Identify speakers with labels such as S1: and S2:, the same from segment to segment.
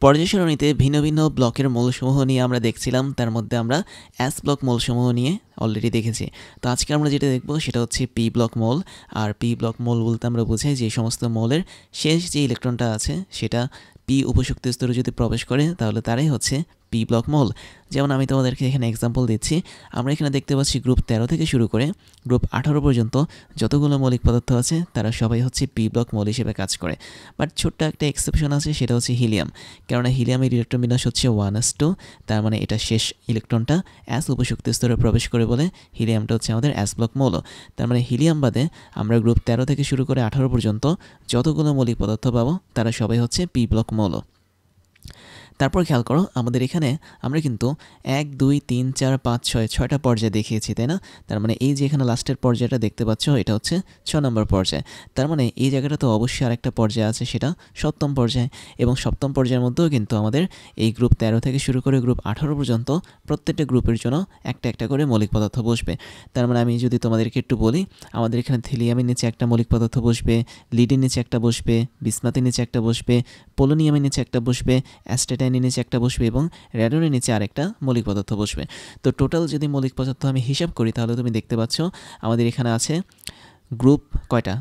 S1: পর্যায় সারণীতে ভিন্ন ভিন্ন ব্লকের মৌলসমূহ নিয়ে আমরা দেখছিলাম, তার মধ্যে আমরা এস ব্লক মৌলসমূহ নিয়ে অলরেডি দেখেছি। তো আজকে আমরা যেটা দেখব সেটা হচ্ছে পি ব্লক মৌল। আর পি ব্লক মৌল বলতে আমরা বোঝাই যে সমস্ত মৌলের শেষ যে ইলেকট্রনটা আছে সেটা পি উপশক্তি স্তরে যদি প্রবেশ করে তাহলে তারাই হচ্ছে পি ব্লক মৌল। যেমন আমি তোমাদেরকে এখানে এক্সাম্পল দিচ্ছি। আমরা এখানে দেখতে পাচ্ছি গ্রুপ 13 থেকে শুরু করে গ্রুপ 18 পর্যন্ত যতগুলো মৌলিক পদার্থ আছে তারা সবাই হচ্ছে পি ব্লক মৌল হিসেবে কাজ করে। বাট ছোট্ট একটা এক্সেপশন আছে, সেটা হচ্ছে হিলিয়াম। কেননা হিলিয়ামের ইলেকট্রন বিন্যাস হচ্ছে 1s2, তার মানে এটা শেষ ইলেকট্রনটা এস উপশক্তি স্তরে প্রবেশ করে বলে হিলিয়ামটা হচ্ছে আমাদের এস ব্লক মৌল। তার মানে হিলিয়াম বাদে আমরা গ্রুপ 13 থেকে শুরু করে 18 পর্যন্ত যতগুলো মৌলিক পদার্থ পাবো তারা সবাই হচ্ছে পি ব্লক মৌল। তারপর খেয়াল করো, আমাদের এখানে আমরা কিন্তু 1 2 3 4 5 6 6টা পর্যায় দেখিয়েছি, তাই না? তার মানে এই যে এখানে লাস্টের পর্যায়টা দেখতে পাচ্ছ এটা হচ্ছে 6 নম্বর পর্যায়। তার মানে এই জায়গাটা তো অবশ্যই আরেকটা পর্যায় আছে, সেটা সপ্তম পর্যায়। এবং সপ্তম পর্যায়ের মধ্যেও কিন্তু আমাদের এই গ্রুপ 13 থেকে শুরু করে গ্রুপ 18 পর্যন্ত প্রত্যেকটা গ্রুপের জন্য একটা একটা করে মৌলিক পদার্থ বসবে। তার মানে আমি যদি তোমাদেরকে একটু বলি, আমাদের এখানে থিলিয়ামের নিচে একটা মৌলিক পদার্থ বসবে, লিডের নিচে একটা বসবে, বিসমাথের নিচে একটা বসবে, পোলোনিয়ামের নিচে একটা বসবে, অ্যাস্টেটাইনের নিচে একটা বসবে এবং র্যাডনের নিচে আরেকটা মৌলিক পদার্থ বসবে। তো টোটাল যদি মৌলিক পদার্থ আমি হিসাব করি তাহলে তুমি দেখতে পাচ্ছ আমাদের এখানে আছে গ্রুপ কয়টা,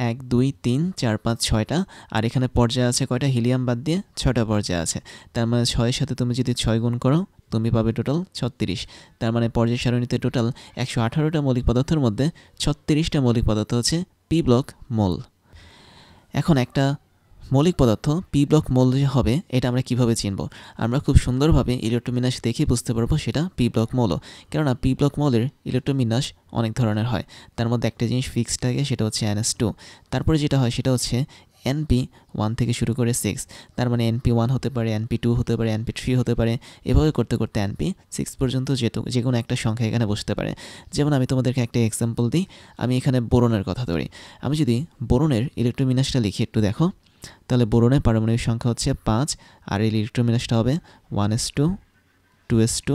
S1: 1 2 3 4 5 6টা। আর এখানে পর্যায় আছে কয়টা, হিলিয়াম বাদ দিয়ে 6টা পর্যায় আছে। তার মানে 6-এর সাথে তুমি যদি 6 গুণ করো তুমি পাবে টোটাল 36। তার মানে পর্যায় সারণীতে টোটাল 118টা মৌলিক পদার্থের মধ্যে 36টা মৌলিক পদার্থ হচ্ছে পি ব্লক মৌল। এখন একটা মৌলিক পদার্থ পি ব্লক মৌল যে হবে এটা আমরা কিভাবে চিনব? আমরা খুব সুন্দরভাবে ইলেকট্রোবিন্যাস দেখে বুঝতে পারবো সেটা পি ব্লক মৌল। কেননা পি ব্লক মৌলের ইলেকট্রোবিন্যাস অনেক ধরনের হয়, তার মধ্যে একটা জিনিস ফিক্সড থাকে, সেটা হচ্ছে NS2। তারপরে যেটা হয় সেটা হচ্ছে NP1 থেকে শুরু করে 6। তার মানে NP1 হতে পারে, NP2 হতে পারে, NP3 হতে পারে, এভাবে করতে করতে NP6 পর্যন্ত যে কোনো একটা সংখ্যা এখানে বসতে পারে। যেমন আমি তোমাদেরকে একটা এক্সাম্পল দিই, আমি এখানে বোরনের কথা ধরি। আমি যদি বোরনের ইলেকট্রোবিন্যাসটা লিখি একটু দেখো, তাহলে বোরনের পারমাণবিক সংখ্যা হচ্ছে 5 আর এই ইলেকট্রোবিন্যাসটা হবে 1s2 2s2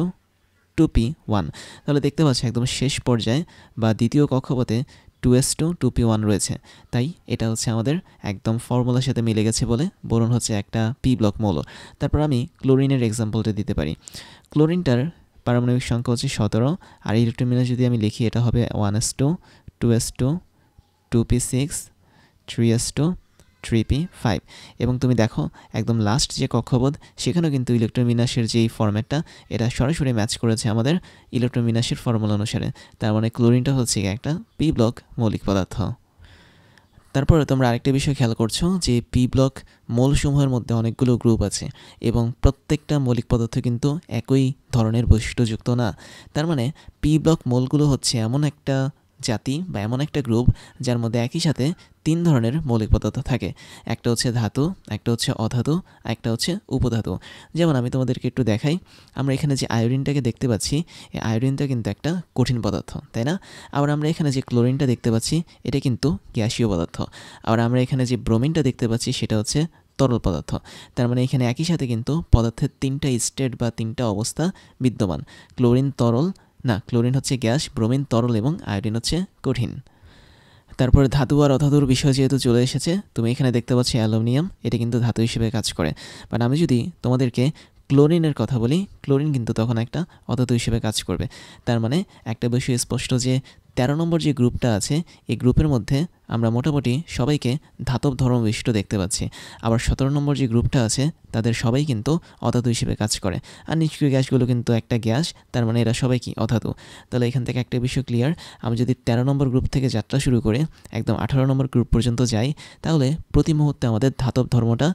S1: 2p1। তাহলে দেখতে পাচ্ছি একদম শেষ পর্যায়ে বা দ্বিতীয় কক্ষপথে 2s2 2p1 রয়েছে, তাই এটা হচ্ছে আমাদের একদম ফর্মুলার সাথে মিলে গেছে বলে বোরন হচ্ছে একটা পি ব্লক মৌল। তারপর আমি ক্লোরিনের এক্সাম্পলটা দিতে পারি। ক্লোরিনটার পারমাণবিক সংখ্যা হচ্ছে 17 আর ইলেকট্রোবিন্যাস যদি আমি লিখি এটা হবে 1s2 2s2 2p6 3s2 3p5। এবং তুমি দেখো একদম লাস্ট যে কক্ষপথ সেখানেও কিন্তু ইলেকট্রোবিন্যাসের যেই ফরম্যাটটা এটা সরাসরি ম্যাচ করেছে আমাদের ইলেকট্রোবিন্যাসের ফর্মুলা অনুসারে। তার মানে ক্লোরিনটা হচ্ছে একটা পি ব্লক মৌলিক পদার্থ। তারপরে তোমরা আরেকটা বিষয় খেয়াল করছো যে পি ব্লক মৌলসমূহের মধ্যে অনেকগুলো গ্রুপ আছে এবং প্রত্যেকটা মৌলিক পদার্থ কিন্তু একই ধরনের বৈশিষ্ট্যযুক্ত না। তার মানে পি ব্লক মৌলগুলো হচ্ছে এমন একটা জাতি বা এমন একটা গ্রুপ যার মধ্যে একই সাথে 3 ধরনের মৌলিক পদার্থ থাকে। একটা হচ্ছে ধাতু, একটা হচ্ছে অধাতু, একটা হচ্ছে উপধাতু। যেমন আমি তোমাদেরকে একটু দেখাই, আমরা এখানে যে আয়োডিনটাকে দেখতে পাচ্ছি এই আয়োডিনটা কিন্তু একটা কঠিন পদার্থ, তাই না? আবার আমরা এখানে যে ক্লোরিনটা দেখতে পাচ্ছি এটা কিন্তু গ্যাসীয় পদার্থ। আবার আমরা এখানে যে ব্রোমিনটা দেখতে পাচ্ছি সেটা হচ্ছে তরল পদার্থ। তার মানে এখানে একই সাথে কিন্তু পদার্থের 3টা স্টেট বা 3টা অবস্থা বিদ্যমান। ক্লোরিন তরল না, ক্লোরিন হচ্ছে গ্যাস, ব্রোমিন তরল এবং আয়োডিন হচ্ছে কঠিন। তারপরে ধাতু আর অধাতুর বিষয় যেহেতু চলে এসেছে, তুমি এখানে দেখতে পাচ্ছ অ্যালুমিনিয়াম, এটা কিন্তু ধাতু হিসেবে কাজ করে। বাট আমি যদি তোমাদেরকে ক্লোরিনের কথা বলি, ক্লোরিন কিন্তু তখন একটা অধাতু হিসেবে কাজ করবে। তার মানে একটা বিষয় স্পষ্ট যে 13 নম্বর যে গ্রুপটা আছে এই গ্রুপের মধ্যে আমরা মোটামুটি সবাইকে ধাতব ধর্ম বিশিষ্ট দেখতে পাচ্ছি। আবার 17 নম্বর যে গ্রুপটা আছে তাদের সবাই কিন্তু অধাতু হিসেবে কাজ করে। আর নিষ্ক্রিয় গ্যাসগুলো কিন্তু একটা গ্যাস, তার মানে এরা সবাই কি অধাতু। তাহলে এখান থেকে একটা বিষয় ক্লিয়ার, আমি যদি 13 নম্বর গ্রুপ থেকে যাত্রা শুরু করে একদম 18 নম্বর গ্রুপ পর্যন্ত যাই তাহলে প্রতি মুহূর্তে আমাদের ধাতব ধর্মটা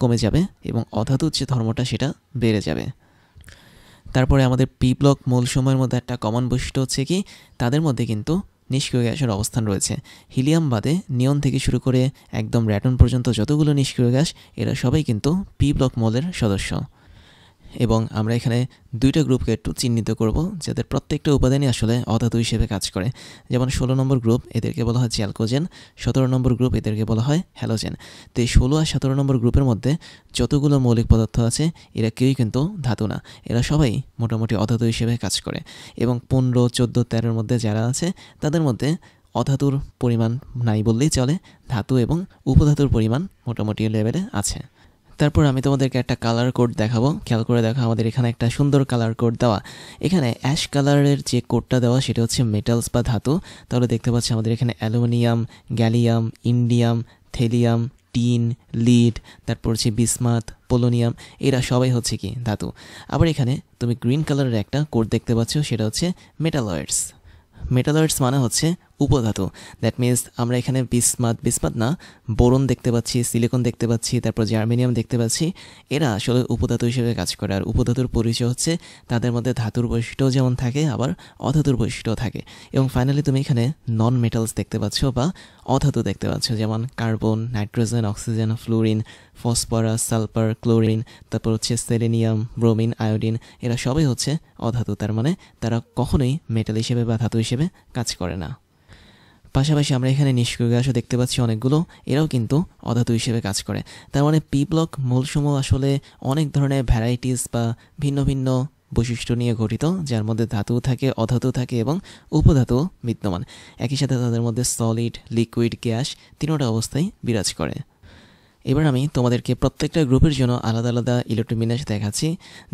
S1: কমে যাবে এবং অধাতুর যে ধর্মটা সেটা বেড়ে যাবে। তারপরে আমাদের পি ব্লক মৌলসমূহের মধ্যে একটা কমন বৈশিষ্ট্য হচ্ছে কি, তাদের মধ্যে কিন্তু নিষ্ক্রিয় গ্যাসের অবস্থান রয়েছে। হিলিয়াম বাদে নিয়ন থেকে শুরু করে একদম র্যাটন পর্যন্ত যতগুলো নিষ্ক্রিয় গ্যাস এরা সবাই কিন্তু পি ব্লক মৌলের সদস্য। এবং আমরা এখানে 2টা গ্রুপকে একটু চিহ্নিত করব যাদের প্রত্যেকটা উপাদানই আসলে অধাতু হিসেবে কাজ করে। যেমন 16 নম্বর গ্রুপ এদেরকে বলা হয় চ্যালকোজেন, 17 নম্বর গ্রুপ এদেরকে বলা হয় হ্যালোজেন। তো এই 16 আর 17 নম্বর গ্রুপের মধ্যে যতগুলো মৌলিক পদার্থ আছে এরা কেউই কিন্তু ধাতু না, এরা সবাই মোটামুটি অধাতু হিসেবে কাজ করে। এবং 15, 14, 13-র মধ্যে যারা আছে তাদের মধ্যে অধাতুর পরিমাণ নাই বললেই চলে, ধাতু এবং উপধাতুর পরিমাণ মোটামুটি লেভেলে আছে। তারপর আমি তোমাদেরকে একটা কালার কোড দেখাবো, খেয়াল করে দেখো আমাদের এখানে একটা সুন্দর কালার কোড দেওয়া। এখানে অ্যাশ কালারের যে কোডটা দেওয়া সেটা হচ্ছে মেটালস বা ধাতু। তাহলে দেখতে পাচ্ছি আমাদের এখানে aluminium, gallium, indium, থেলিয়াম, tin, lead, তারপর হচ্ছে বিসমাথ, পোলোনিয়াম, এরা সবাই হচ্ছে কি ধাতু। আবার এখানে তুমি গ্রিন কালারের একটা কোড দেখতে পাচ্ছ, সেটা হচ্ছে মেটালয়েডস। মেটালয়েডস মানে হচ্ছে উপধাতু। দ্যাট মিনস আমরা এখানে বিসমাথ না, বোরন দেখতে পাচ্ছি, সিলিকন দেখতে পাচ্ছি, তারপর জার্মেনিয়াম দেখতে পাচ্ছি। এরা আসলে উপধাতু হিসেবে কাজ করে। আর উপধাতুর পরিচয় হচ্ছে তাদের মধ্যে ধাতুর বৈশিষ্ট্য যেমন থাকে, আবার অধাতুর বৈশিষ্ট্য থাকে। এবং ফাইনালি তুমি এখানে নন মেটালস দেখতে পাচ্ছ বা অধাতু দেখতে পাচ্ছ, যেমন carbon, nitrogen, oxygen, fluorine, phosphorus, sulphur, chlorine, তারপর হচ্ছে সেলেনিয়াম, ব্রোমিন, আয়োডিন, এরা সবাই হচ্ছে অধাতু। তার মানে তারা কখনোই মেটাল হিসেবে বা ধাতু হিসেবে কাজ করে না। পাশাপাশি আমরা এখানে নিষ্ক্রিয় গ্যাসও দেখতে পাচ্ছি অনেকগুলো, এরাও কিন্তু অধাতু হিসেবে কাজ করে। তার মানে পি ব্লক মৌলসমূহ আসলে অনেক ধরনের ভ্যারাইটিস বা ভিন্ন ভিন্ন বৈশিষ্ট্য নিয়ে গঠিত, যার মধ্যে ধাতু থাকে, অধাতু থাকে এবং উপধাতু বিদ্যমান। একই সাথে তাদের মধ্যে সলিড, লিকুইড, গ্যাস তিনোটা অবস্থায় বিরাজ করে। এবার আমি তোমাদেরকে প্রত্যেকটা গ্রুপের জন্য আলাদা আলাদা ইলেকট্রোবিন্যাস দেখাচ্ছি।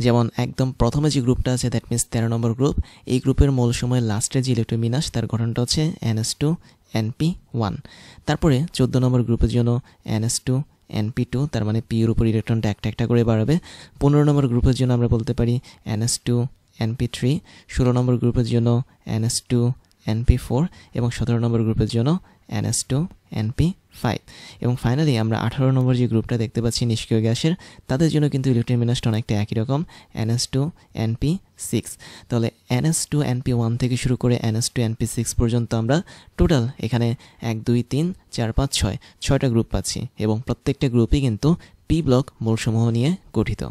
S1: যেমন একদম প্রথমে যে গ্রুপটা আছে, দ্যাট মিনস 13 নম্বর গ্রুপ, এই গ্রুপের মৌলসমূহের লাস্টের যে ইলেকট্রোবিন্যাস তার গঠনটা হচ্ছে NS2NP1। তারপরে 14 নম্বর গ্রুপের জন্য NS2NP2, তার মানে পি এর উপর ইলেকট্রনটা একটা একটা করে বাড়াবে। 15 নম্বর গ্রুপের জন্য আমরা বলতে পারি NS2NP3, 16 নম্বর গ্রুপের জন্য NS2NP4 এবং 17 নম্বর গ্রুপের জন্য NS2NP5। এবং ফাইনালি আমরা 18 নম্বর যে গ্রুপটা দেখতে পাচ্ছি নিষ্ক্রিয় গ্যাসের, তাদের জন্য কিন্তু ইলেকট্রোবিন্যাসটা অনেকটা একই রকম, NS2NP6। তাহলে NS2NP1 থেকে শুরু করে NS2NP6 পর্যন্ত আমরা টোটাল এখানে 1 2 3 4 5 6 6টা গ্রুপ পাচ্ছি এবং প্রত্যেকটা গ্রুপই কিন্তু পি ব্লক মৌলসমূহ নিয়ে গঠিত।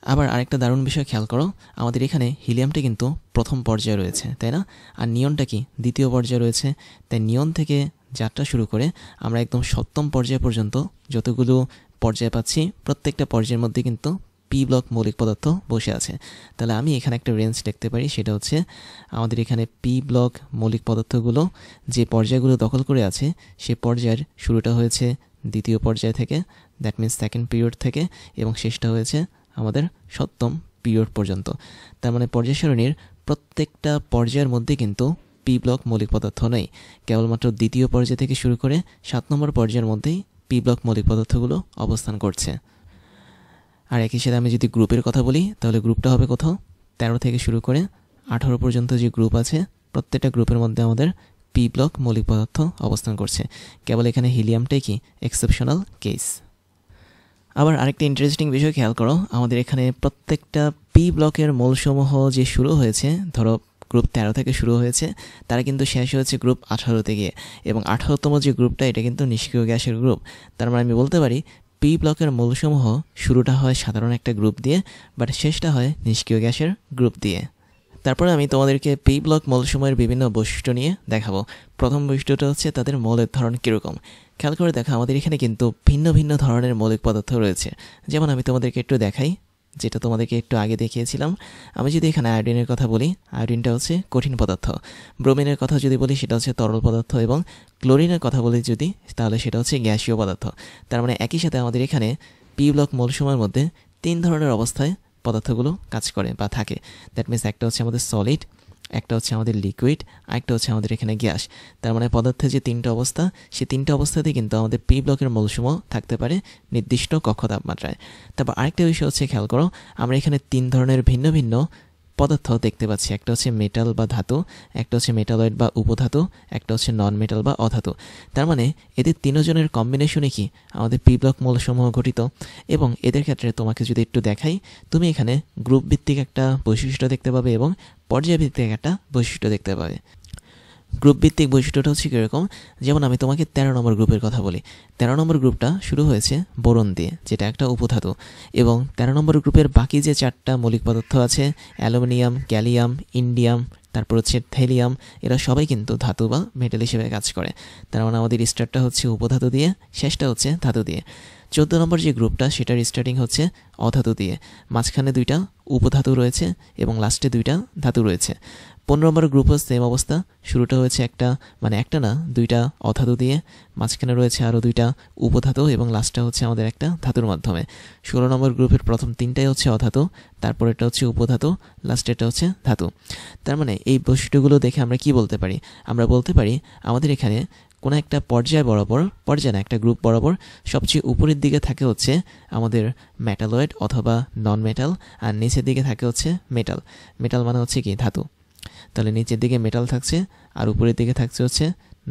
S1: আবার আরেকটা দারুণ বিষয় খেয়াল করো, আমাদের এখানে হিলিয়ামটা কিন্তু প্রথম পর্যায়ে রয়েছে, তাই না? আর নিয়নটা কি দ্বিতীয় পর্যায়ে রয়েছে। তাই নিয়ন থেকে যাত্রা শুরু করে আমরা একদম 7ম পর্যায় পর্যন্ত যতগুলো পর্যায় পাচ্ছি, প্রত্যেকটা পর্যায়ের মধ্যে কিন্তু পি ব্লক মৌলিক পদার্থ বসে আছে। তাহলে আমি এখানে একটা রেঞ্জ লিখতে পারি, সেটা হচ্ছে আমাদের এখানে পি ব্লক মৌলিক পদার্থগুলো যে পর্যায়গুলো দখল করে আছে, সে পর্যায়ের শুরুটা হয়েছে দ্বিতীয় পর্যায় থেকে, দ্যাট মিনস সেকেন্ড পিরিয়ড থেকে, এবং শেষটা হয়েছে আমাদের 7ম পিরিয়ড পর্যন্ত। তার মানে পর্যায় সারণীর প্রত্যেকটা পর্যায়ের মধ্যে কিন্তু পি ব্লক মৌলিক পদার্থ নেই, কেবলমাত্র দ্বিতীয় পর্যায় থেকে শুরু করে 7 নম্বর পর্যায়ের মধ্যেই পি ব্লক মৌলিক পদার্থগুলো অবস্থান করছে। আর একই সাথে আমি যদি গ্রুপের কথা বলি, তাহলে গ্রুপটা হবে কোথাও 13 থেকে শুরু করে 18 পর্যন্ত যে গ্রুপ আছে, প্রত্যেকটা গ্রুপের মধ্যে আমাদের পি ব্লক মৌলিক পদার্থ অবস্থান করছে। কেবল এখানে হিলিয়ামটাই কি এক্সেপশনাল কেস। আবার আরেকটা ইন্টারেস্টিং বিষয় খেয়াল করো, আমাদের এখানে প্রত্যেকটা পি ব্লকের মৌলসমূহ যে শুরু হয়েছে, ধরো গ্রুপ 13 থেকে শুরু হয়েছে, তারা কিন্তু শেষ হয়েছে গ্রুপ 18 গিয়ে, এবং 18তম যে গ্রুপটা এটা কিন্তু নিষ্ক্রিয় গ্যাসের গ্রুপ। তার মানে আমি বলতে পারি পি ব্লকের মৌলসমূহ শুরুটা হয় সাধারণ একটা গ্রুপ দিয়ে, বাট শেষটা হয় নিষ্ক্রিয় গ্যাসের গ্রুপ দিয়ে। তারপরে আমি তোমাদেরকে পি ব্লক মৌলসমূহের বিভিন্ন বৈশিষ্ট্য নিয়ে দেখাবো। প্রথম বৈশিষ্ট্যটা হচ্ছে তাদের মৌলের ধরন কীরকম। খেয়াল করে দেখা, আমাদের এখানে কিন্তু ভিন্ন ভিন্ন ধরনের মৌলিক পদার্থ রয়েছে। যেমন আমি তোমাদেরকে একটু দেখাই, যেটা তোমাদেরকে একটু আগে দেখিয়েছিলাম। আমি যদি এখানে আয়োডিনের কথা বলি, আয়োডিনটা হচ্ছে কঠিন পদার্থ। ব্রোমিনের কথা যদি বলি, সেটা হচ্ছে তরল পদার্থ। এবং ক্লোরিনের কথা বলি যদি, তাহলে সেটা হচ্ছে গ্যাসীয় পদার্থ। তার মানে একই সাথে আমাদের এখানে পি ব্লক মৌলসমূহের মধ্যে 3 ধরনের অবস্থায় পদার্থগুলো কাজ করে বা থাকে। দ্যাট মিনস একটা হচ্ছে আমাদের সলিড, একটা হচ্ছে আমাদের লিকুইড, আরেকটা হচ্ছে আমাদের এখানে গ্যাস। তার মানে পদার্থের যে 3টা অবস্থা, সেই 3টা অবস্থাতেই কিন্তু আমাদের পি ব্লকের মৌলসমূহ থাকতে পারে নির্দিষ্ট কক্ষ তাপমাত্রায়। তারপর আরেকটা বিষয় হচ্ছে, খেয়াল করো, আমরা এখানে 3 ধরনের ভিন্ন ভিন্ন পদার্থ দেখতে পাচ্ছি। একটা হচ্ছে মেটাল বা ধাতু, একটা হচ্ছে মেটালয়েড বা উপধাতু, একটা হচ্ছে নন মেটাল বা অধাতু। তার মানে এদের 3 জনের কম্বিনেশনে কি আমাদের পি ব্লক মৌলসমূহ গঠিত। এবং এদের ক্ষেত্রে তোমাকে যদি একটু দেখাই, তুমি এখানে গ্রুপ ভিত্তিক একটা বৈশিষ্ট্য দেখতে পাবে এবং পর্যায়ভিত্তিক একটা বৈশিষ্ট্য দেখতে পাবে। গ্রুপ ভিত্তিক বৈশিষ্ট্যটা হচ্ছে কীরকম, যেমন আমি তোমাকে 13 নম্বর গ্রুপের কথা বলি। 13 নম্বর গ্রুপটা শুরু হয়েছে বোরন দিয়ে, যেটা একটা উপধাতু। এবং 13 নম্বর গ্রুপের বাকি যে 4টা মৌলিক পদার্থ আছে, অ্যালুমিনিয়াম, গ্যালিয়াম, ইন্ডিয়াম, তারপর হচ্ছে থেলিয়াম, এরা সবাই কিন্তু ধাতু বা মেটাল হিসেবে কাজ করে। তার মানে আমাদের স্টার্টটা হচ্ছে উপধাতু দিয়ে, শেষটা হচ্ছে ধাতু দিয়ে। 14 নম্বর যে গ্রুপটা, সেটার স্টার্টিং হচ্ছে অধাতু দিয়ে, মাঝখানে 2টা উপধাতু রয়েছে এবং লাস্টে 2টা ধাতু রয়েছে। 15 নম্বর গ্রুপও সেম অবস্থা, শুরুটা হয়েছে একটা না দুইটা অধাতু দিয়ে, মাঝখানে রয়েছে আরও দুইটা উপধাতু এবং লাস্টটা হচ্ছে আমাদের একটা ধাতুর মাধ্যমে। 16 নম্বর গ্রুপের প্রথম তিনটাই হচ্ছে অধাতু, তারপরেরটা হচ্ছে উপধাতু, লাস্টেরটা হচ্ছে ধাতু। তার মানে এই বৈশিষ্ট্যগুলো দেখে আমরা কি বলতে পারি? আমরা বলতে পারি আমাদের এখানে কোনো একটা পর্যায় না একটা গ্রুপ বরাবর সবচেয়ে উপরের দিকে থাকে হচ্ছে আমাদের মেটালয়েড অথবা নন মেটাল, আর নিচের দিকে থাকে হচ্ছে মেটাল। মেটাল মানে হচ্ছে কি ধাতু, তাহলে নিচের দিকে মেটাল থাকছে আর উপরের দিকে থাকছে হচ্ছে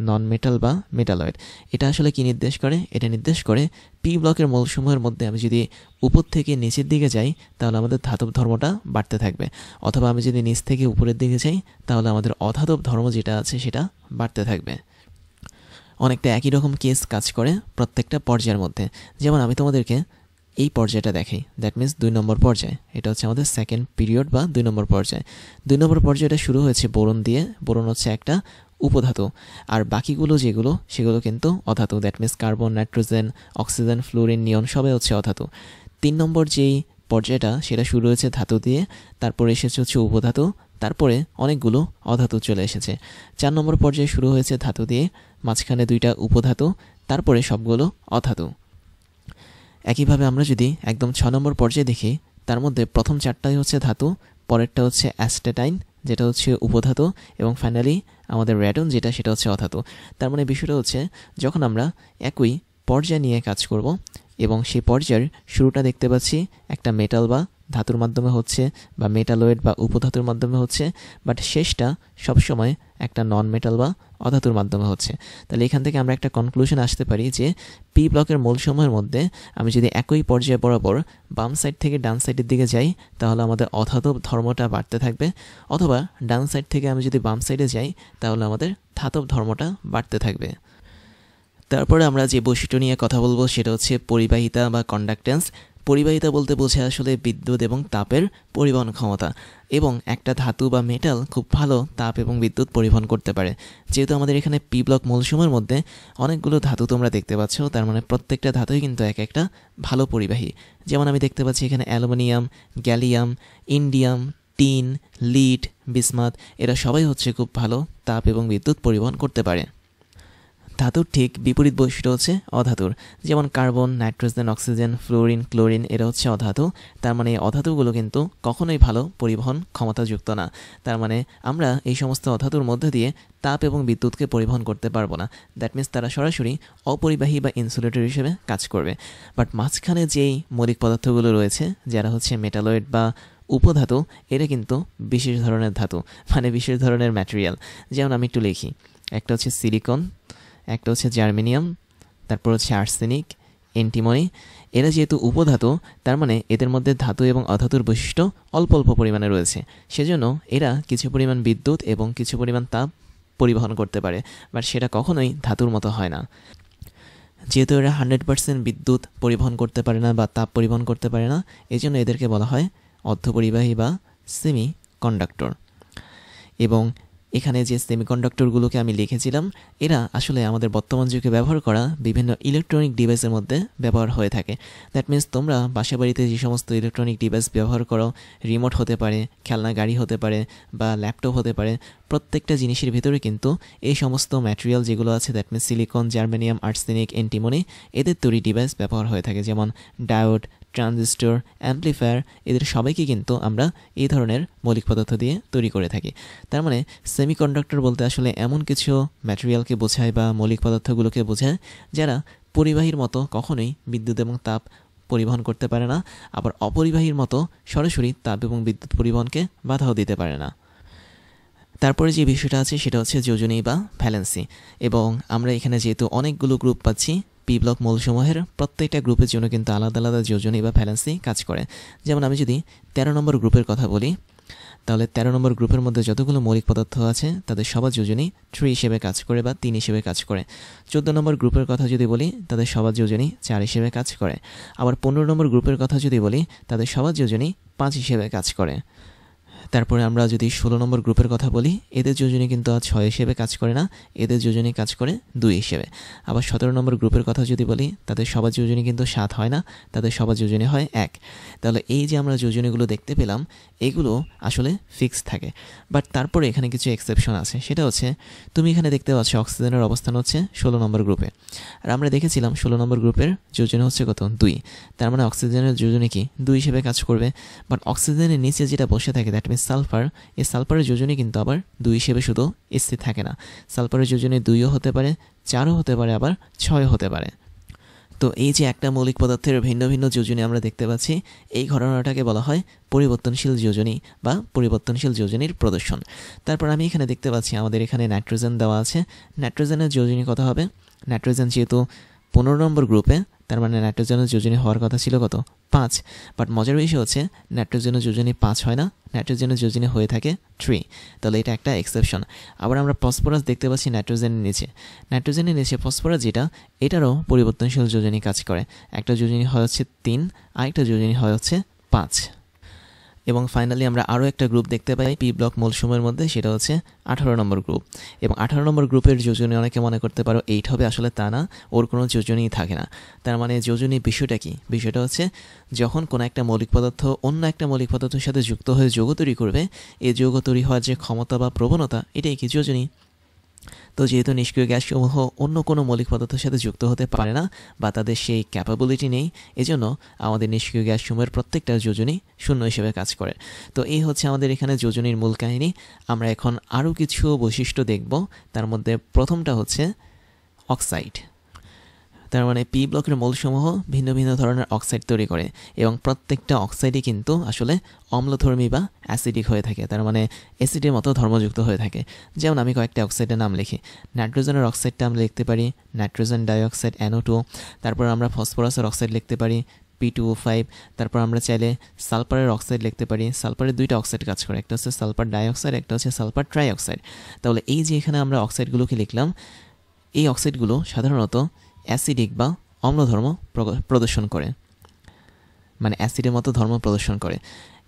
S1: নন মেটাল বা মেটালয়েড। এটা আসলে কি নির্দেশ করে? এটা নির্দেশ করে পি ব্লকের মৌলসমূহের মধ্যে আমি যদি উপর থেকে নিচের দিকে যাই তাহলে আমাদের ধাতব ধর্মটা বাড়তে থাকবে, অথবা আমি যদি নিচ থেকে উপরের দিকে যাই তাহলে আমাদের অধাতব ধর্ম যেটা আছে সেটা বাড়তে থাকবে। অনেকটা একই রকম কেস কাজ করে প্রত্যেকটা পর্যায়ের মধ্যে। যেমন আমি তোমাদেরকে এই পর্যায়টা দেখাই, দ্যাট মিনস 2 নম্বর পর্যায়। এটা হচ্ছে আমাদের সেকেন্ড পিরিয়ড বা 2 নম্বর পর্যায়। 2 নম্বর পর্যায়টা শুরু হয়েছে বোরন দিয়ে। বোরন হচ্ছে একটা উপধাতু, আর বাকিগুলো যেগুলো সেগুলো কিন্তু অধাতু, that means carbon, nitrogen, oxygen, fluorine, neon সবাই হচ্ছে অধাতু। 3 নম্বর যেই পর্যায়টা সেটা শুরু হয়েছে ধাতু দিয়ে, তারপরে এসেছে হচ্ছে উপধাতু, তারপরে অনেকগুলো অধাতু চলে এসেছে। 4 নম্বর পর্যায়ে শুরু হয়েছে ধাতু দিয়ে, মাঝখানে দুইটা উপধাতু, তারপরে সবগুলো অধাতু। একইভাবে আমরা যদি একদম 6 নম্বর পর্যায়ে দেখি, তার মধ্যে প্রথম 4টাই হচ্ছে ধাতু, পরেরটা হচ্ছে অ্যাস্টেটাইন যেটা হচ্ছে উপধাতু, এবং ফাইনালি আমাদের রেডন যেটা সেটা হচ্ছে অধাতু। তার মানে বিষয়টা হচ্ছে যখন আমরা একই পর্যায় নিয়ে কাজ করব এবং সেই পর্যায়ের শুরুটা দেখতে পাচ্ছি একটা মেটাল বা ধাতুর মাধ্যমে হচ্ছে, বা মেটালয়েড বা উপধাতুর মাধ্যমে হচ্ছে, বাট শেষটা সবসময় একটা নন মেটাল বা অধাতুর মাধ্যমে হচ্ছে। তাহলে এখান থেকে আমরা একটা কনক্লুশন আসতে পারি যে পি ব্লকের মৌলসমূহের মধ্যে আমি যদি একই পর্যায়ে বরাবর বাম সাইড থেকে ডান সাইডের দিকে যাই তাহলে আমাদের অধাতব ধর্মটা বাড়তে থাকবে, অথবা ডান সাইড থেকে আমি যদি বাম সাইডে যাই তাহলে আমাদের ধাতব ধর্মটা বাড়তে থাকবে। তারপরে আমরা যে বৈশিষ্ট্য নিয়ে কথা বলবো সেটা হচ্ছে পরিবাহিতা বা কন্ডাক্টেন্স। পরিবাহিতা বলতে বোঝায় আসলে বিদ্যুৎ এবং তাপের পরিবহন ক্ষমতা, এবং একটা ধাতু বা মেটাল খুব ভালো তাপ এবং বিদ্যুৎ পরিবহন করতে পারে। যেহেতু আমাদের এখানে পি ব্লক মৌলসমূহের মধ্যে অনেকগুলো ধাতু তোমরা দেখতে পাচ্ছ, তার মানে প্রত্যেকটা ধাতুই কিন্তু এক একটা ভালো পরিবাহী। যেমন আমি দেখতে পাচ্ছি এখানে aluminium, gallium, indium, tin, lead, bismuth, এরা সবাই হচ্ছে খুব ভালো তাপ এবং বিদ্যুৎ পরিবহন করতে পারে। ধাতুর ঠিক বিপরীত বৈশিষ্ট্য হচ্ছে অধাতুর, যেমন carbon, nitrogen, oxygen, fluorine, chlorine, এরা হচ্ছে অধাতু। তার মানে এই অধাতুগুলো কিন্তু কখনোই ভালো পরিবহন ক্ষমতাযুক্ত না। তার মানে আমরা এই সমস্ত অধাতুর মধ্যে দিয়ে তাপ এবং বিদ্যুৎকে পরিবহন করতে পারবো না। দ্যাট মিনস তারা সরাসরি অপরিবাহী বা ইনসুলেটর হিসেবে কাজ করবে। বাট মাঝখানে যেই মৌলিক পদার্থগুলো রয়েছে যারা হচ্ছে মেটালয়েড বা উপধাতু, এরা কিন্তু বিশেষ ধরনের ধাতু, মানে বিশেষ ধরনের ম্যাটেরিয়াল। যেমন আমি একটু লিখি, একটা হচ্ছে সিলিকন, একটা হচ্ছে জার্মেনিয়াম, তারপর হচ্ছে আর্সেনিক, এন্টিমনি। এরা যেহেতু উপধাতু, তার মানে এদের মধ্যে ধাতু এবং অধাতুর বৈশিষ্ট্য অল্প অল্প পরিমাণে রয়েছে, সেজন্য এরা কিছু পরিমাণ বিদ্যুৎ এবং কিছু পরিমাণ তাপ পরিবহন করতে পারে, বাট সেটা কখনোই ধাতুর মতো হয় না। যেহেতু এরা 100% বিদ্যুৎ পরিবহন করতে পারে না বা তাপ পরিবহন করতে পারে না, এই জন্য এদেরকে বলা হয় অর্ধপরিবাহী বা সেমি কন্ডাক্টর। এবং এখানে যে সেমিকন্ডাক্টরগুলোকে আমি লিখেছিলাম, এরা আসলে আমাদের বর্তমান যুগে ব্যবহার করা বিভিন্ন ইলেকট্রনিক ডিভাইসের মধ্যে ব্যবহার হয়ে থাকে। দ্যাট মিনস তোমরা বাসা বাড়িতে যে সমস্ত ইলেকট্রনিক ডিভাইস ব্যবহার করো, রিমোট হতে পারে, খেলনা গাড়ি হতে পারে, বা ল্যাপটপ হতে পারে, প্রত্যেকটা জিনিসের ভিতরে কিন্তু এই সমস্ত ম্যাটেরিয়াল যেগুলো আছে, that means silicon, germanium, arsenic, antimony, এদের তৈরি ডিভাইস ব্যবহার হয়ে থাকে। যেমন ডায়োড, ট্রানজিস্টর, অ্যাম্পলিফায়ার, এদের সবাইকে কিন্তু আমরা এই ধরনের মৌলিক পদার্থ দিয়ে তৈরি করে থাকি। তার মানে সেমিকন্ডাক্টর বলতে আসলে এমন কিছু ম্যাটেরিয়ালকে বোঝায় বা মৌলিক পদার্থগুলোকে বোঝায় যারা পরিবাহীর মতো কখনোই বিদ্যুৎ এবং তাপ পরিবহন করতে পারে না, আবার অপরিবাহীর মতো সরাসরি তাপ এবং বিদ্যুৎ পরিবহনকে বাধাও দিতে পারে না। তারপরে যে বিষয়টা আছে সেটা হচ্ছে যোজনী বা ভ্যালেন্সি। এবং আমরা এখানে যেহেতু অনেকগুলো গ্রুপ পাচ্ছি, পি ব্লক মৌলসমূহের প্রত্যেকটা গ্রুপের জন্য কিন্তু আলাদা আলাদা যোজনী বা ভ্যালেন্সি কাজ করে। যেমন আমি যদি 13 নম্বর গ্রুপের কথা বলি, তাহলে 13 নম্বর গ্রুপের মধ্যে যতগুলো মৌলিক পদার্থ আছে তাদের সবার যোজনী 3 হিসেবে কাজ করে বা 3 হিসেবে কাজ করে। 14 নম্বর গ্রুপের কথা যদি বলি, তাদের সবার যোজনী 4 হিসেবে কাজ করে। আবার 15 নম্বর গ্রুপের কথা যদি বলি, তাদের সবার যোজনী 5 হিসেবে কাজ করে। তারপরে আমরা যদি 16 নম্বর গ্রুপের কথা বলি, এদের যোজনী কিন্তু 6 হিসেবে কাজ করে না, এদের যোজনী কাজ করে 2 হিসেবে। আবার 17 নম্বর গ্রুপের কথা যদি বলি, তাদের সবার যোজনী কিন্তু 7 হয় না, তাদের সবার যোজনী হয় 1। তাহলে এই যে আমরা যোজনীগুলো দেখতে পেলাম, এগুলো আসলে ফিক্সড থাকে। বাট তারপরে এখানে কিছু এক্সেপশন আছে। সেটা হচ্ছে, তুমি এখানে দেখতে পাচ্ছ অক্সিজেনের অবস্থান হচ্ছে 16 নম্বর গ্রুপে, আর আমরা দেখেছিলাম 16 নম্বর গ্রুপের যোজনী হচ্ছে কত, 2। তার মানে অক্সিজেনের যোজনী কি 2 হিসেবে কাজ করবে। বাট অক্সিজেনের নিচে যেটা বসে থাকে, দ্যাট মিনস সালফার, এই সালফারের যোজনী কিন্তু আবার 2 হিসেবে শুধু স্থির থাকে না। সালফারের যোজনী 2ও হতে পারে, 4ও হতে পারে, আবার 6ও হতে পারে। তো এই যে একটা মৌলিক পদার্থের ভিন্ন ভিন্ন যোজনী আমরা দেখতে পাচ্ছি, এই ঘটনাটাকে বলা হয় পরিবর্তনশীল যোজনী বা পরিবর্তনশীল যোজনীর প্রদর্শন। তারপর আমি এখানে দেখতে পাচ্ছি আমাদের এখানে নাইট্রোজেন দেওয়া আছে। নাইট্রোজেনের যোজনী কত হবে? নাইট্রোজেন যেহেতু 15 নম্বর গ্রুপে, তার মানে নাইট্রোজেনের যোজনী হওয়ার কথা ছিল কত, 5। বাট মজার বিষয় হচ্ছে নাইট্রোজেনের যোজনী 5 হয় না, নাইট্রোজেনের যোজনী হয়ে থাকে 3। তাহলে এটা একটা এক্সেপশন। আবার আমরা ফসফরাস দেখতে পাচ্ছি নাইট্রোজেনের নিচে। নাইট্রোজেনের নিচে ফসফরাস যেটা, এটারও পরিবর্তনশীল যোজনী কাজ করে। একটা যোজনী হয় হচ্ছে 3, আরেকটা যোজনী হয় হচ্ছে 5। এবং ফাইনালি আমরা আরও একটা গ্রুপ দেখতে পাই পি ব্লক মৌলসমূহের মধ্যে, সেটা হচ্ছে 18 নম্বর গ্রুপ। এবং 18 নম্বর গ্রুপের যোজনী অনেকে মনে করতে পারো 8 হবে, আসলে তা না, ওর কোনো যোজনীই থাকে না। তার মানে যোজনী বিষয়টা কি? বিষয়টা হচ্ছে যখন কোনো একটা মৌলিক পদার্থ অন্য একটা মৌলিক পদার্থের সাথে যুক্ত হয়ে যৌগ তৈরি করবে, এই যৌগ তৈরি হওয়ার যে ক্ষমতা বা প্রবণতা, এটাই কি যোজনী। তো যেহেতু নিষ্ক্রিয় গ্যাসসমূহ অন্য কোনো মৌলিক পদার্থের সাথে যুক্ত হতে পারে না বা তাদের সেই ক্যাপাবিলিটি নেই, এজন্য আমাদের নিষ্ক্রিয় গ্যাসসমূহের প্রত্যেকটা যোজনী 0 হিসেবে কাজ করে। তো এই হচ্ছে আমাদের এখানে যোজনীর মূল কাহিনী। আমরা এখন আরও কিছু বৈশিষ্ট্য দেখব। তার মধ্যে প্রথমটা হচ্ছে অক্সাইড। তার মানে পি ব্লকের মৌলসমূহ ভিন্ন ভিন্ন ধরনের অক্সাইড তৈরি করে এবং প্রত্যেকটা অক্সাইডই কিন্তু আসলে অম্লধর্মী বা অ্যাসিডিক হয়ে থাকে। তার মানে অ্যাসিডের মতো ধর্মযুক্ত হয়ে থাকে। যেমন আমি কয়েকটা অক্সাইডের নাম লিখি। নাইট্রোজেনের অক্সাইডটা আমরা লিখতে পারি নাইট্রোজেন ডাইঅক্সাইড NO2। তারপর আমরা ফসফরাসের অক্সাইড লিখতে পারি P2O5। তারপর আমরা চাইলে সালফারের অক্সাইড লিখতে পারি। সালফারের 2টা অক্সাইড কাজ করে, একটা হচ্ছে সালফার ডাইঅক্সাইড, একটা হচ্ছে সালফার ট্রাইঅক্সাইড। তাহলে এই যে এখানে আমরা অক্সাইডগুলোকে লিখলাম, এই অক্সাইডগুলো সাধারণত অ্যাসিডিক বা অম্লধর্ম প্রদর্শন করে, মানে অ্যাসিডের মতো ধর্ম প্রদর্শন করে।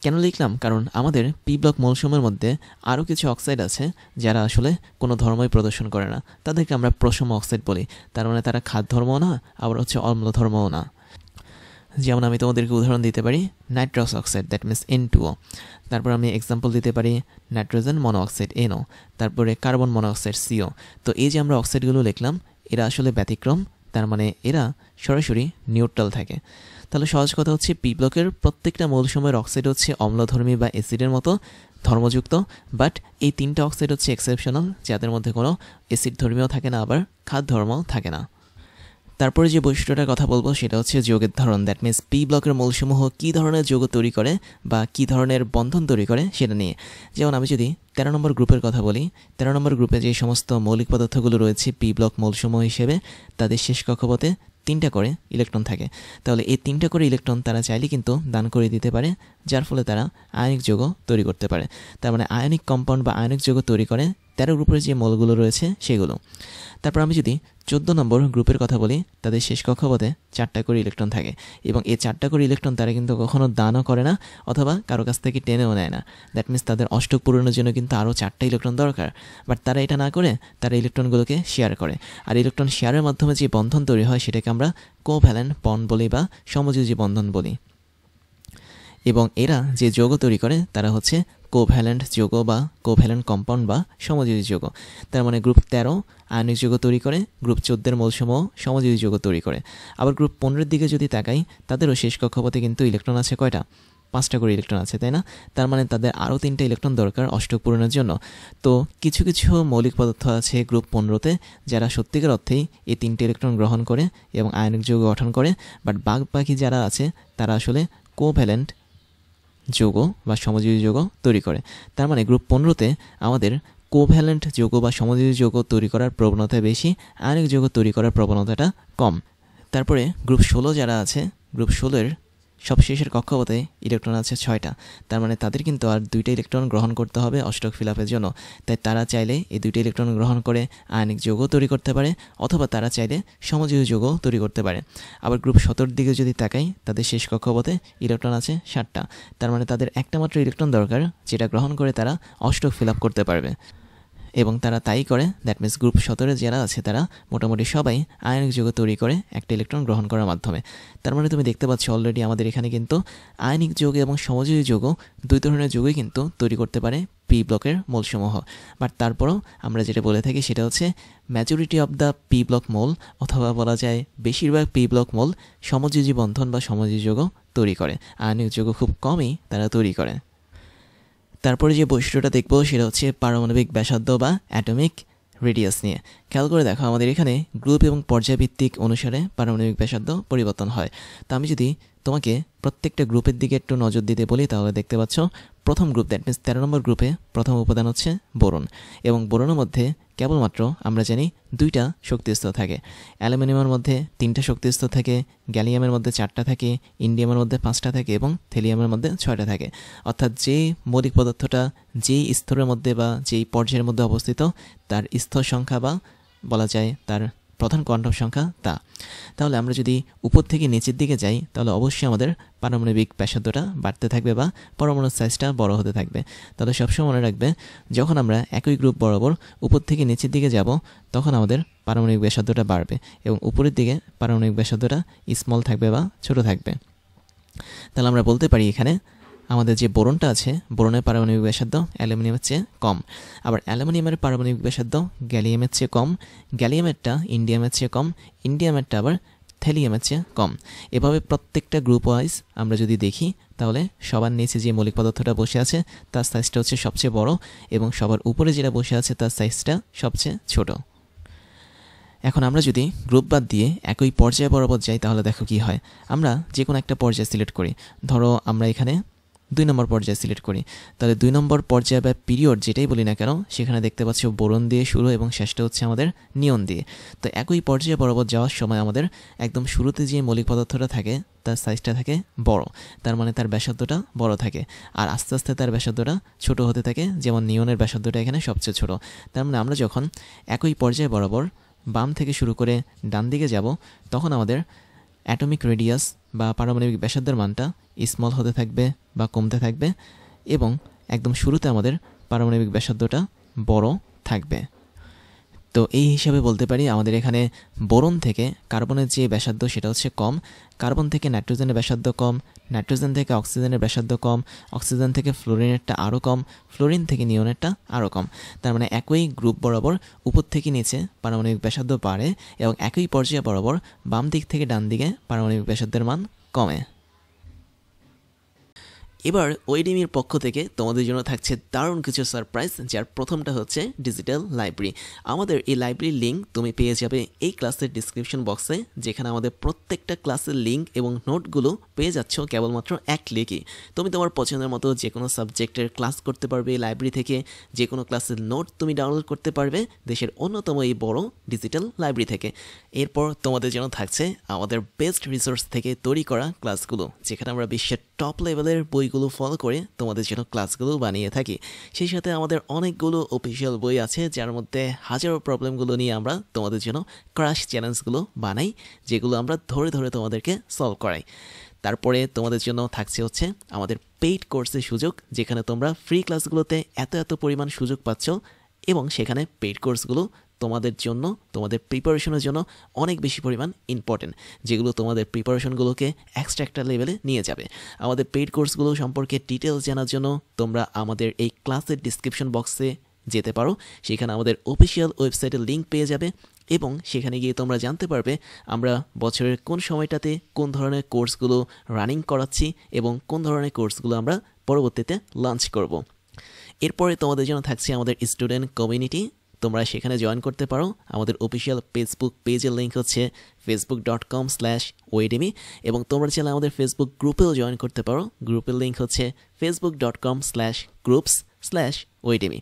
S1: কেন লিখলাম? কারণ আমাদের পি ব্লক মৌলসমূহের মধ্যে আরও কিছু অক্সাইড আছে যারা আসলে কোনো ধর্মই প্রদর্শন করে না, তাদেরকে আমরা প্রশম অক্সাইড বলি। তার মানে তারা খাদ ধর্মও না, আবার হচ্ছে অম্লধর্মও না। যেমন আমি তোমাদেরকে উদাহরণ দিতে পারি nitrous oxide, that means N2O। তারপর আমি এক্সাম্পল দিতে পারি নাইট্রোজেন মনোঅক্সাইড NO, তারপরে কার্বন মনোঅক্সাইড CO। তো এই যে আমরা অক্সাইডগুলো লিখলাম, এরা আসলে ব্যতিক্রম, তার মানে এরা সরাসরি নিউট্রাল থাকে। তাহলে সহজ কথা হচ্ছে পি ব্লকের প্রত্যেকটা মৌলসমূহের অক্সাইড হচ্ছে অম্লধর্মী বা অ্যাসিডের মতো ধর্মযুক্ত, বাট এই 3টা অক্সাইড হচ্ছে এক্সেপশনাল, যাদের মধ্যে কোনো অ্যাসিড ধর্মীয় থাকে না, আবার খাদ ধর্মও থাকে না। তারপরে যে বৈশিষ্ট্যটার কথা বলবো সেটা হচ্ছে যৌগের ধরন। দ্যাট মিনস পি ব্লকের মৌলসমূহ কী ধরনের যৌগ তৈরি করে বা কী ধরনের বন্ধন তৈরি করে সেটা নিয়ে। যেমন আমি যদি 13 নম্বর গ্রুপের কথা বলি, 13 নম্বর গ্রুপে যে সমস্ত মৌলিক পদার্থগুলো রয়েছে পি ব্লক মৌলসমূহ হিসেবে, তাদের শেষ কক্ষপথে 3টা করে ইলেকট্রন থাকে। তাহলে এই 3টা করে ইলেকট্রন তারা চাইলে কিন্তু দান করে দিতে পারে, যার ফলে তারা আয়নিক যৌগ তৈরি করতে পারে। তার মানে আয়নিক কম্পাউন্ড বা আয়নিক যৌগ তৈরি করে 13 গ্রুপের যে মৌলগুলো রয়েছে সেগুলো। তারপর আমি যদি 14 নম্বর গ্রুপের কথা বলি, তাদের শেষ কক্ষপথে 4টা করে ইলেকট্রন থাকে এবং এই 4টা করে ইলেকট্রন তারা কিন্তু কখনো দানও করে না অথবা কারো কাছ থেকে টেনেও নেয় না। দ্যাট মিনস তাদের অষ্টক পূরণের জন্য কিন্তু আরও 4টা ইলেকট্রন দরকার, বাট তারা এটা না করে তারা ইলেকট্রনগুলোকে শেয়ার করে। আর ইলেকট্রন শেয়ারের মাধ্যমে যে বন্ধন তৈরি হয় সেটাকে আমরা কোভ্যালেন্ট বন্ড বলি বা সমযোজী বন্ধন বলি। এবং এরা যে যৌগ তৈরি করে তারা হচ্ছে কোভ্যালেন্ট যৌগ বা কোভ্যালেন্ট কম্পাউন্ড বা সমযোজী যৌগ। তার মানে গ্রুপ 13 আয়নিক যৌগ তৈরি করে, গ্রুপ 14 মৌলসমূহ সমযোজী যৌগ তৈরি করে। আবার গ্রুপ 15 দিকে যদি তাকাই, তাদেরও শেষ কক্ষপথে কিন্তু ইলেকট্রন আছে কয়টা? 5টা করে ইলেকট্রন আছে, তাই না? তার মানে তাদের আরও 3টা ইলেকট্রন দরকার অষ্টক পূরণের জন্য। তো কিছু কিছু মৌলিক পদার্থ আছে গ্রুপ 15তে যারা সত্যিকার অর্থেই এই 3টে ইলেকট্রন গ্রহণ করে এবং আয়নিক যৌগ গঠন করে, বাট বাকি যারা আছে তারা আসলে কোভ্যালেন্ট যৌগ বা সমযোজী যৌগ তৈরি করে। তার মানে গ্রুপ 15তে আমাদের কোভ্যালেন্ট যৌগ বা সমযোজী যৌগ তৈরি করার প্রবণতা বেশি, আয়নিক যৌগ তৈরি করার প্রবণতাটা কম। তারপরে গ্রুপ 16 যারা আছে, গ্রুপ 16-এর সবশেষের কক্ষপথে ইলেকট্রন আছে 6টা, তার মানে তাদের কিন্তু আর 2টা ইলেকট্রন গ্রহণ করতে হবে অষ্টক ফিল আপের জন্য। তাই তারা চাইলে এই 2টা ইলেকট্রন গ্রহণ করে আয়নিক যৌগ তৈরি করতে পারে, অথবা তারা চাইলে সমযোজী যৌগ তৈরি করতে পারে। আবার গ্রুপ 17 দিকে যদি তাকাই, তাদের শেষ কক্ষপথে ইলেকট্রন আছে 7টা, তার মানে তাদের একটা মাত্র ইলেকট্রন দরকার, যেটা গ্রহণ করে তারা অষ্টক ফিল আপ করতে পারবে। এবং তারা তাই করে। দ্যাট মিনস গ্রুপ 17 যারা আছে তারা মোটামুটি সবাই আয়নিক যৌগ তৈরি করে একটা ইলেকট্রন গ্রহণ করার মাধ্যমে। তার মানে তুমি দেখতে পাচ্ছ অলরেডি আমাদের এখানে কিন্তু আয়নিক যৌগ এবং সমযোজী যৌগ 2 ধরনের যৌগই কিন্তু তৈরি করতে পারে পি ব্লকের মৌলসমূহ। বাট তারপরও আমরা যেটা বলে থাকি সেটা হচ্ছে ম্যাজরিটি অফ দ্য পি ব্লক মোল, অথবা বলা যায় বেশিরভাগ পি ব্লক মোল সমযোজী বন্ধন বা সমযোজী যৌগ তৈরি করে। আয়নিক যৌগ খুব কমই তারা তৈরি করে। তারপরে যে বৈশিষ্ট্যটা দেখব সেটা হচ্ছে পারমাণবিক ব্যাসার্ধ বা অ্যাটমিক রেডিয়াস নিয়ে। খেয়াল করে দেখো, আমাদের এখানে গ্রুপ এবং পর্যায়ভিত্তিক অনুসারে পারমাণবিক ব্যাসার্ধ পরিবর্তন হয়। তো আমি যদি তোমাকে প্রত্যেকটা গ্রুপের দিকে একটু নজর দিতে বলি, তাহলে দেখতে পাচ্ছ প্রথম গ্রুপ, দ্যাট মিনস 13 নম্বর গ্রুপে প্রথম উপাদান হচ্ছে বোরন। এবং বোরনের মধ্যে কেবলমাত্র আমরা জানি 2টা শক্তিস্তর থাকে। অ্যালুমিনিয়ামের মধ্যে 3টা শক্তিস্তর থাকে, গ্যালিয়ামের মধ্যে 4টা থাকে, ইন্ডিয়ামের মধ্যে 5টা থাকে এবং থেলিয়ামের মধ্যে 6টা থাকে। অর্থাৎ যে মৌলিক পদার্থটা যেই স্তরের মধ্যে বা যেই পর্যায়ের মধ্যে অবস্থিত, তার স্তর সংখ্যা বা বলা যায় তার প্রধান কোয়ান্টাম সংখ্যা তা। তাহলে আমরা যদি উপর থেকে নিচের দিকে যাই, তাহলে অবশ্যই আমাদের পারমাণবিক ব্যাসার্ধটা বাড়তে থাকবে বা পরমাণুর সাইজটা বড় হতে থাকবে। তাহলে সবসময় মনে রাখবে, যখন আমরা একই গ্রুপ বরাবর উপর থেকে নিচের দিকে যাব, তখন আমাদের পারমাণবিক ব্যাসার্ধটা বাড়বে এবং উপরের দিকে পারমাণবিক ব্যাসার্ধটা স্মল থাকবে বা ছোট থাকবে। তাহলে আমরা বলতে পারি এখানে আমাদের যে বোরনটা আছে, বোরনের পারমাণবিক ব্যাসার্ধ অ্যালুমিনিয়ামের চেয়ে কম। আবার অ্যালুমিনিয়ামের পারমাণবিক ব্যাসার্ধ গ্যালিয়ামের চেয়ে কম, গ্যালিয়ামেরটা ইন্ডিয়ামের চেয়ে কম, ইন্ডিয়ামেরটা আবার থেলিয়ামের চেয়ে কম। এভাবে প্রত্যেকটা গ্রুপ ওয়াইজ আমরা যদি দেখি, তাহলে সবার নিচে যে মৌলিক পদার্থটা বসে আছে তার সাইজটা হচ্ছে সবচেয়ে বড়, এবং সবার উপরে যেটা বসে আছে তার সাইজটা সবচেয়ে ছোট। এখন আমরা যদি গ্রুপ বাদ দিয়ে একই পর্যায়ে বরাবর যাই, তাহলে দেখো কি হয়। আমরা যে কোনো একটা পর্যায়ে সিলেক্ট করি। ধরো আমরা এখানে 2 নম্বর পর্যায়ে সিলেক্ট করি, তাহলে 2 নম্বর পর্যায়ে বা পিরিয়ড যেটাই বলি না কেন, সেখানে দেখতে পাচ্ছি বোরন দিয়ে শুরু এবং শেষটা হচ্ছে আমাদের নিয়ন দিয়ে। তো একই পর্যায়ে বরাবর যাওয়ার সময় আমাদের একদম শুরুতে যে মৌলিক পদার্থটা থাকে তার সাইজটা থাকে বড়, তার মানে তার ব্যাসার্ধটা বড় থাকে। আর আস্তে আস্তে তার ব্যাসার্ধটা ছোট হতে থাকে, যেমন নিয়নের ব্যাসার্ধটা এখানে সবচেয়ে ছোট। তার মানে আমরা যখন একই পর্যায়ে বরাবর বাম থেকে শুরু করে ডান দিকে যাব, তখন আমাদের অ্যাটমিক রেডিয়াস বা পারমাণবিক ব্যাসার্ধের মানটা স্মল হতে থাকবে বা কমতে থাকবে, এবং একদম শুরুতে আমাদের পারমাণবিক ব্যাসার্ধটা বড় থাকবে। তো এই হিসাবে বলতে পারি আমাদের এখানে বোরন থেকে কার্বনের যে ব্যাসার্ধ সেটা হচ্ছে কম, কার্বন থেকে নাইট্রোজেনের ব্যাসার্ধ কম, নাইট্রোজেন থেকে অক্সিজেনের ব্যাসার্ধ কম, অক্সিজেন থেকে ফ্লোরিনেরটা আরও কম, ফ্লোরিন থেকে নিয়নেরটা আরও কম। তার মানে একই গ্রুপ বরাবর উপর থেকে নিচে পারমাণবিক ব্যাসার্ধ বাড়ে, এবং একই পর্যায়ে বরাবর বাম দিক থেকে ডান দিকে পারমাণবিক ব্যাসার্ধের মান কমে। এবার ওয়েডিমির পক্ষ থেকে তোমাদের জন্য থাকছে দারুণ কিছু সারপ্রাইজ, যার প্রথমটা হচ্ছে ডিজিটাল লাইব্রেরি। আমাদের এই লাইব্রেরির লিঙ্ক তুমি পেয়ে যাবে এই ক্লাসের ডিসক্রিপশন বক্সে, যেখানে আমাদের প্রত্যেকটা ক্লাসের লিঙ্ক এবং নোটগুলো পেয়ে যাচ্ছ কেবলমাত্র 1 ক্লিকে। তুমি তোমার পছন্দের মতো যে কোনো সাবজেক্টের ক্লাস করতে পারবে এই লাইব্রেরি থেকে, যে কোনো ক্লাসের নোট তুমি ডাউনলোড করতে পারবে দেশের অন্যতম এই বড় ডিজিটাল লাইব্রেরি থেকে। এরপর তোমাদের জন্য থাকছে আমাদের বেস্ট রিসোর্স থেকে তৈরি করা ক্লাসগুলো, যেখানে আমরা বিশ্বের টপ লেভেলের বইগুলো ফলো করে তোমাদের জন্য ক্লাসগুলো বানিয়ে থাকি। সেই সাথে আমাদের অনেকগুলো অফিসিয়াল বই আছে, যার মধ্যে হাজারো প্রবলেমগুলো নিয়ে আমরা তোমাদের জন্য ক্রাশ চ্যালেঞ্জগুলো বানাই, যেগুলো আমরা ধরে ধরে তোমাদেরকে সলভ করাই। তারপরে তোমাদের জন্য থাকছে হচ্ছে আমাদের পেইড কোর্সের সুযোগ, যেখানে তোমরা ফ্রি ক্লাসগুলোতে এত পরিমাণ সুযোগ পাচ্ছ, এবং সেখানে পেইড কোর্সগুলো তোমাদের জন্য, তোমাদের প্রিপারেশনের জন্য অনেক বেশি পরিমাণ ইম্পর্টেন্ট, যেগুলো তোমাদের প্রিপারেশনগুলোকে এক্সট্রা একটা লেভেলে নিয়ে যাবে। আমাদের পেইড কোর্সগুলো সম্পর্কে ডিটেলস জানার জন্য তোমরা আমাদের এই ক্লাসের ডিসক্রিপশন বক্সে যেতে পারো। সেখানে আমাদের অফিসিয়াল ওয়েবসাইটের লিঙ্ক পেয়ে যাবে, এবং সেখানে গিয়ে তোমরা জানতে পারবে আমরা বছরের কোন সময়টাতে কোন ধরনের কোর্সগুলো রানিং করাচ্ছি এবং কোন ধরনের কোর্সগুলো আমরা পরবর্তীতে লঞ্চ করব। এরপরে তোমাদের জন্য থাকছে আমাদের স্টুডেন্ট কমিউনিটি। তোমরা সেখানে জয়েন করতে পারো। আমাদের অফিসিয়াল ফেসবুক পেজের লিঙ্ক হচ্ছে facebook.com/oedemy, এবং তোমরা চাইলে আমাদের ফেসবুক গ্রুপেও জয়েন করতে পারো। গ্রুপের লিঙ্ক হচ্ছে facebook.com/groups/oedemy।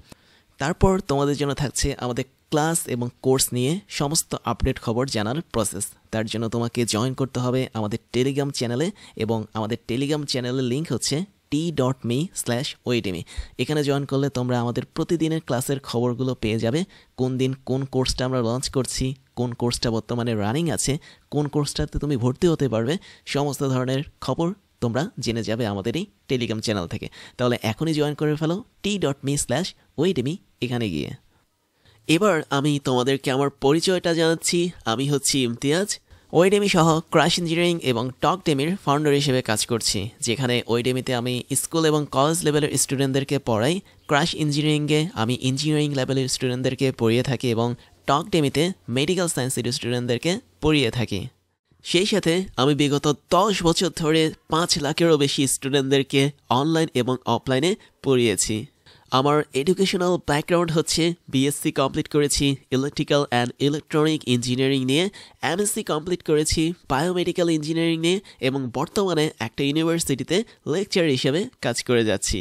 S1: তারপর তোমাদের জন্য থাকছে আমাদের ক্লাস এবং কোর্স নিয়ে সমস্ত আপডেট খবর জানার প্রসেস। তার জন্য তোমাকে জয়েন করতে হবে আমাদের টেলিগ্রাম চ্যানেলে, এবং আমাদের টেলিগ্রাম চ্যানেলের লিঙ্ক হচ্ছে t.me/oidemi। এখানে জয়েন করলে তোমরা আমাদের প্রতিদিনের ক্লাসের খবরগুলো পেয়ে যাবে। কোন দিন কোন কোর্সটা আমরা লঞ্চ করছি, কোন কোর্সটা বর্তমানে রানিং আছে, কোন কোর্সটাতে তুমি ভর্তি হতে পারবে, সমস্ত ধরনের খবর তোমরা জেনে যাবে আমাদের এই টেলিগ্রাম চ্যানেল থেকে। তাহলে এখনই জয়েন করে ফেলো t.me/oidemi এখানে গিয়ে। এবার আমি তোমাদেরকে আমার পরিচয়টা জানাচ্ছি। আমি হচ্ছি ইমতিয়াজ, ওইডেমি সহ ক্রাশ ইঞ্জিনিয়ারিং এবং টকডেমির ফাউন্ডার হিসেবে কাজ করছি, যেখানে ওইডেমিতে আমি স্কুল এবং কলেজ লেভেলের স্টুডেন্টদেরকে পড়াই, ক্রাশ ইঞ্জিনিয়ারিংয়ে আমি ইঞ্জিনিয়ারিং লেভেলের স্টুডেন্টদেরকে পড়িয়ে থাকি এবং টকডেমিতে মেডিকেল সায়েন্সের স্টুডেন্টদেরকে পড়িয়ে থাকি। সেই সাথে আমি বিগত 10 বছর ধরে 5 লাখেরও বেশি স্টুডেন্টদেরকে অনলাইন এবং অফলাইনে পড়িয়েছি। আমার এডুকেশনাল ব্যাকগ্রাউন্ড হচ্ছে বিএসসি কমপ্লিট করেছি ইলেকট্রিক্যাল অ্যান্ড ইলেকট্রনিক ইঞ্জিনিয়ারিং নিয়ে, এমএসসি কমপ্লিট করেছি বায়োমেডিক্যাল ইঞ্জিনিয়ারিং নিয়ে, এবং বর্তমানে একটা ইউনিভার্সিটিতে লেকচার হিসেবে কাজ করে যাচ্ছি।